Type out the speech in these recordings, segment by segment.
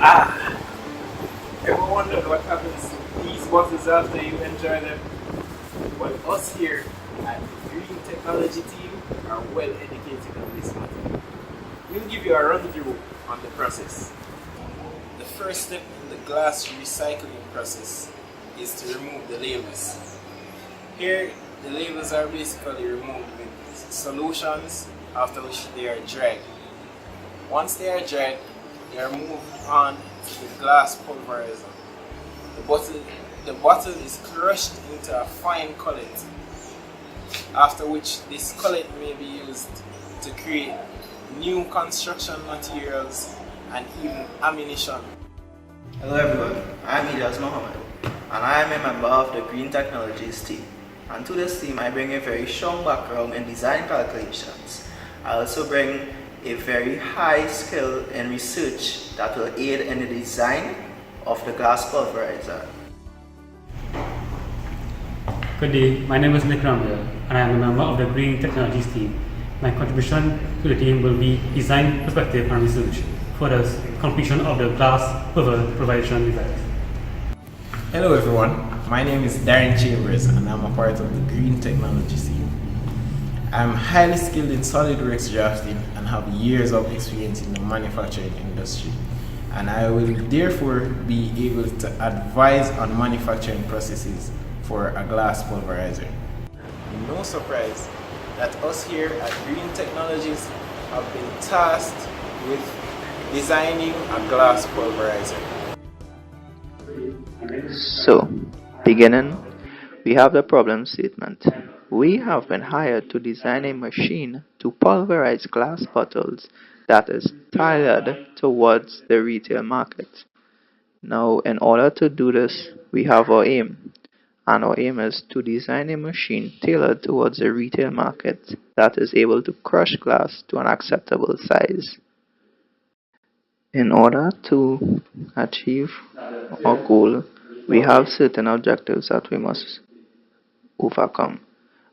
Ah, ever wondered what happens to these bottles after you enjoy them? Well, us here at the Green Technology team are well educated on this matter. We'll give you a run through on the process. The first step in the glass recycling process is to remove the labels. Here, the labels are basically removed with solutions, after which they are dried. Once they are dried, they are moved on to the glass pulverizer. The bottle is crushed into a fine cullet, after which this cullet may be used to create new construction materials and even ammunition. Hello everyone, I'm Ilyas Mohammed and I am a member of the Green Technologies team. And to this team I bring a very strong background in design calculations. I also bring a very high skill in research that will aid in the design of the glass pulverizer. Good day, my name is Nick Ramya and I am a member of the Green Technologies team. My contribution to the team will be design, perspective and research for the completion of the glass pulverization device. Hello everyone, my name is Darren Chambers and I'm a part of the Green Technologies team. I'm highly skilled in SolidWorks drafting and have years of experience in the manufacturing industry, and I will therefore be able to advise on manufacturing processes for a glass pulverizer. No surprise that us here at Green Technologies have been tasked with designing a glass pulverizer. So, beginning, we have the problem statement. We have been hired to design a machine to pulverize glass bottles that is tailored towards the retail market. Now, in order to do this, we have our aim. And our aim is to design a machine tailored towards the retail market that is able to crush glass to an acceptable size. In order to achieve our goal, we have certain objectives that we must overcome.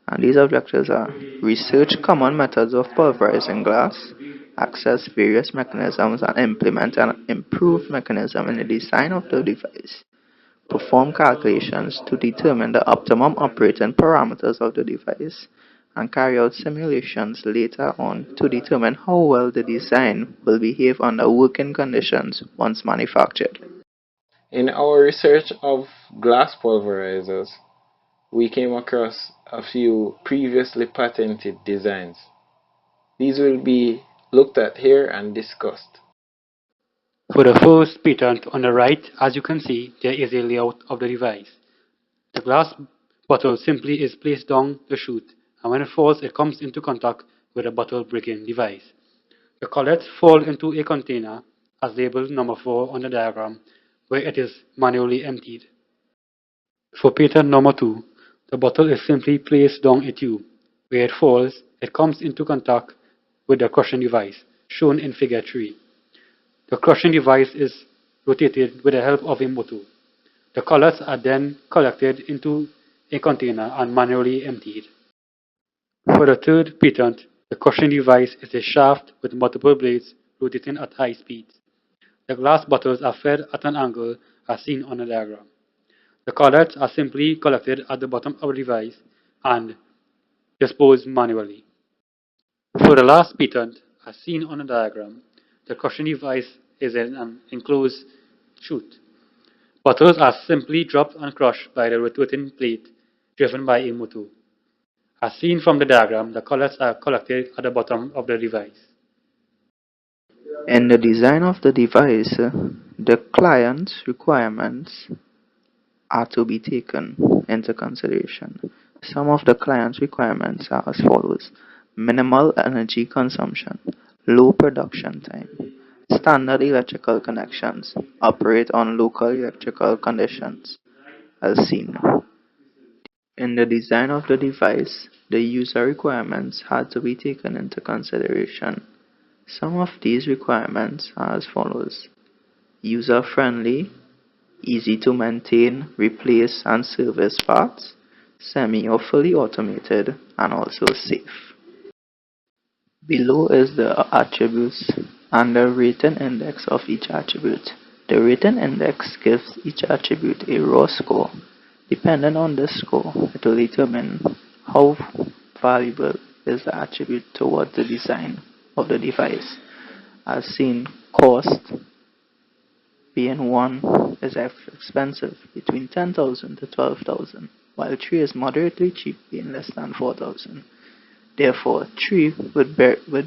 And these objectives are research common methods of pulverizing glass, access various mechanisms and implement an improved mechanism in the design of the device, perform calculations to determine the optimum operating parameters of the device, and carry out simulations later on to determine how well the design will behave under working conditions once manufactured. In our research of glass pulverizers, we came across a few previously patented designs. These will be looked at here and discussed. For the first patent on the right, as you can see, there is a layout of the device. The glass bottle simply is placed down the chute, and when it falls, it comes into contact with the bottle breaking device. The collets fall into a container, as labeled number 4 on the diagram, where it is manually emptied. For patent number 2, the bottle is simply placed down a tube. Where it falls, it comes into contact with the crushing device, shown in figure 3. The crushing device is rotated with the help of a motor. The collets are then collected into a container and manually emptied. For the third patent, the crushing device is a shaft with multiple blades rotating at high speeds. The glass bottles are fed at an angle as seen on the diagram. The collets are simply collected at the bottom of the device and disposed manually. For the last patent, as seen on the diagram, the crushing device is in an enclosed chute. Bottles are simply dropped and crushed by the rotating plate driven by a motor. As seen from the diagram, the collets are collected at the bottom of the device. In the design of the device, the client's requirements are to be taken into consideration. Some of the client's requirements are as follows: minimal energy consumption, low production time, standard electrical connections, operate on local electrical conditions, as seen. In the design of the device, the user requirements had to be taken into consideration. Some of these requirements are as follows: user-friendly, easy to maintain, replace and service parts, semi or fully automated, and also safe. Below is the attributes and the rating index of each attribute. The rating index gives each attribute a raw score. Depending on this score, it will determine how valuable is the attribute towards the design of the device. As seen, cost being 1 is expensive, between 10,000 to 12,000, while 3 is moderately cheap, being less than 4,000. Therefore, 3 would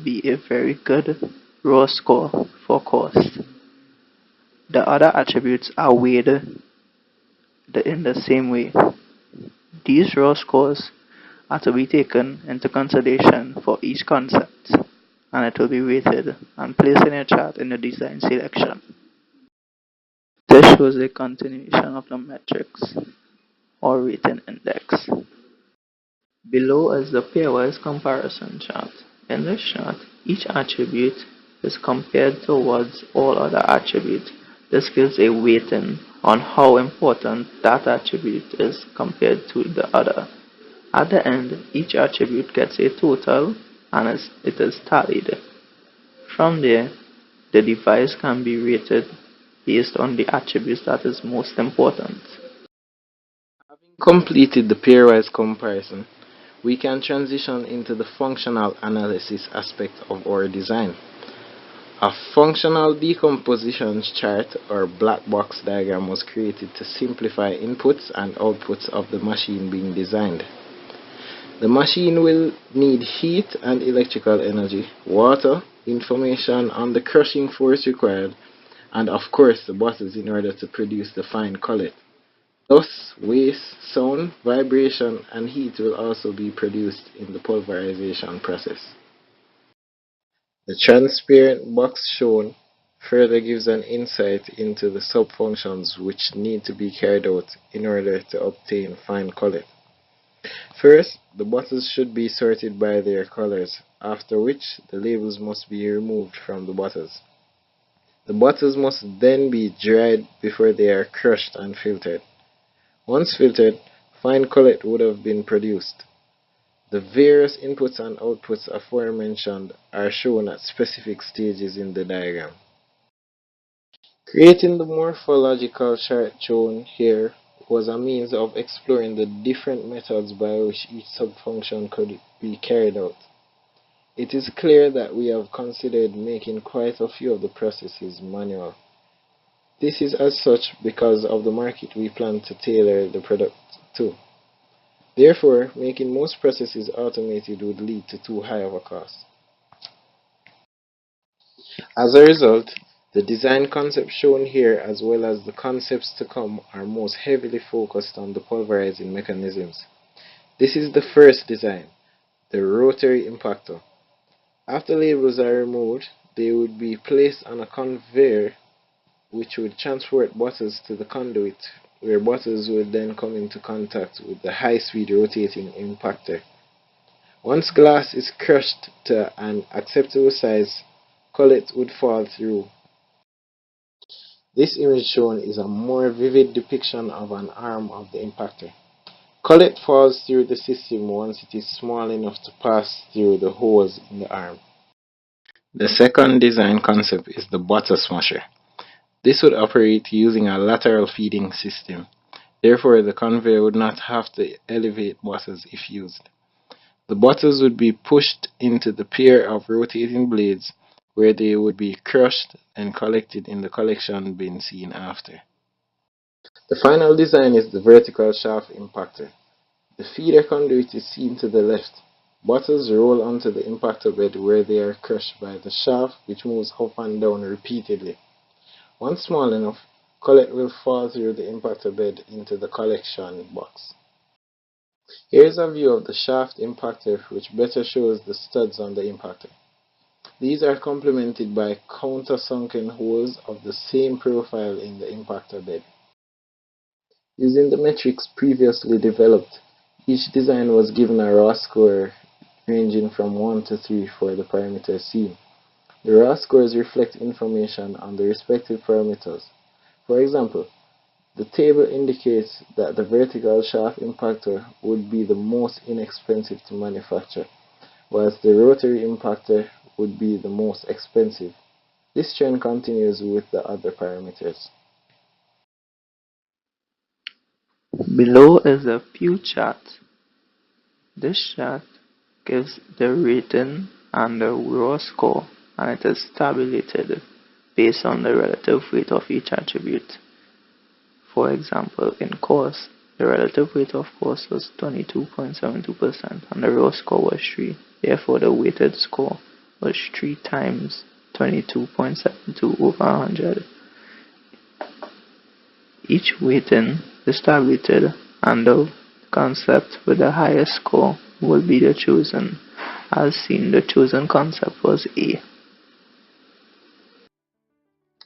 be a very good raw score for cost. The other attributes are weighed in the same way. These raw scores are to be taken into consideration for each concept, and it will be weighted and placed in a chart in the design selection. This shows a continuation of the metrics or rating index. Below is the pairwise comparison chart. In this chart, each attribute is compared towards all other attributes. This gives a weighting on how important that attribute is compared to the other. At the end, each attribute gets a total and it is tallied. From there, the device can be rated based on the attributes that is most important. Having completed the pairwise comparison, we can transition into the functional analysis aspect of our design. A functional decomposition chart or black box diagram was created to simplify inputs and outputs of the machine being designed. The machine will need heat and electrical energy, water, information on the crushing force required, and of course the buses in order to produce the fine cullet. Thus, waste, sound, vibration, and heat will also be produced in the pulverization process. The transparent box shown further gives an insight into the sub-functions which need to be carried out in order to obtain fine cullet. First, the bottles should be sorted by their colors, after which the labels must be removed from the bottles. The bottles must then be dried before they are crushed and filtered. Once filtered, fine cullet would have been produced. The various inputs and outputs aforementioned are shown at specific stages in the diagram. Creating the morphological chart shown here was a means of exploring the different methods by which each subfunction could be carried out. It is clear that we have considered making quite a few of the processes manual. This is as such because of the market we plan to tailor the product to. Therefore, making most processes automated would lead to too high of a cost. As a result, the design concept shown here as well as the concepts to come are most heavily focused on the pulverizing mechanisms. This is the first design, the rotary impactor. After labels are removed, they would be placed on a conveyor which would transport bottles to the conduit where bottles would then come into contact with the high-speed rotating impactor. Once glass is crushed to an acceptable size, cullet would fall through. This image shown is a more vivid depiction of an arm of the impactor. Cullet falls through the system once it is small enough to pass through the holes in the arm. The second design concept is the butter smasher. This would operate using a lateral feeding system. Therefore, the conveyor would not have to elevate butters if used. The butters would be pushed into the pair of rotating blades where they would be crushed and collected in the collection bin seen after. The final design is the vertical shaft impactor. The feeder conduit is seen to the left. Butters roll onto the impactor bed where they are crushed by the shaft which moves up and down repeatedly. Once small enough, cullet will fall through the impactor bed into the collection box. Here is a view of the shaft impactor which better shows the studs on the impactor. These are complemented by countersunken holes of the same profile in the impactor bed. Using the metrics previously developed, each design was given a raw score ranging from 1 to 3 for the parameters seen. The raw scores reflect information on the respective parameters. For example, the table indicates that the vertical shaft impactor would be the most inexpensive to manufacture, whilst the rotary impactor would be the most expensive. This trend continues with the other parameters. Below is a pew chart. This chart gives the rating and the raw score, and it is tabulated based on the relative weight of each attribute. For example, in cost, the relative weight of cost was 22.72% and the raw score was 3. Therefore, the weighted score was 3 times 22.72 over 100. Each weighting is tabulated and the concept with the highest score will be the chosen. As seen, the chosen concept was A.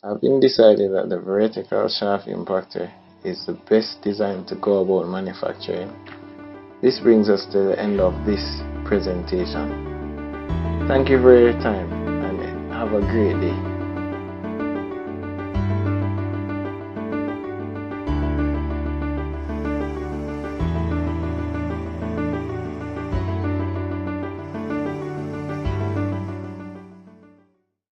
I've been decided that the vertical shaft impactor is the best design to go about manufacturing. This brings us to the end of this presentation. Thank you for your time and have a great day.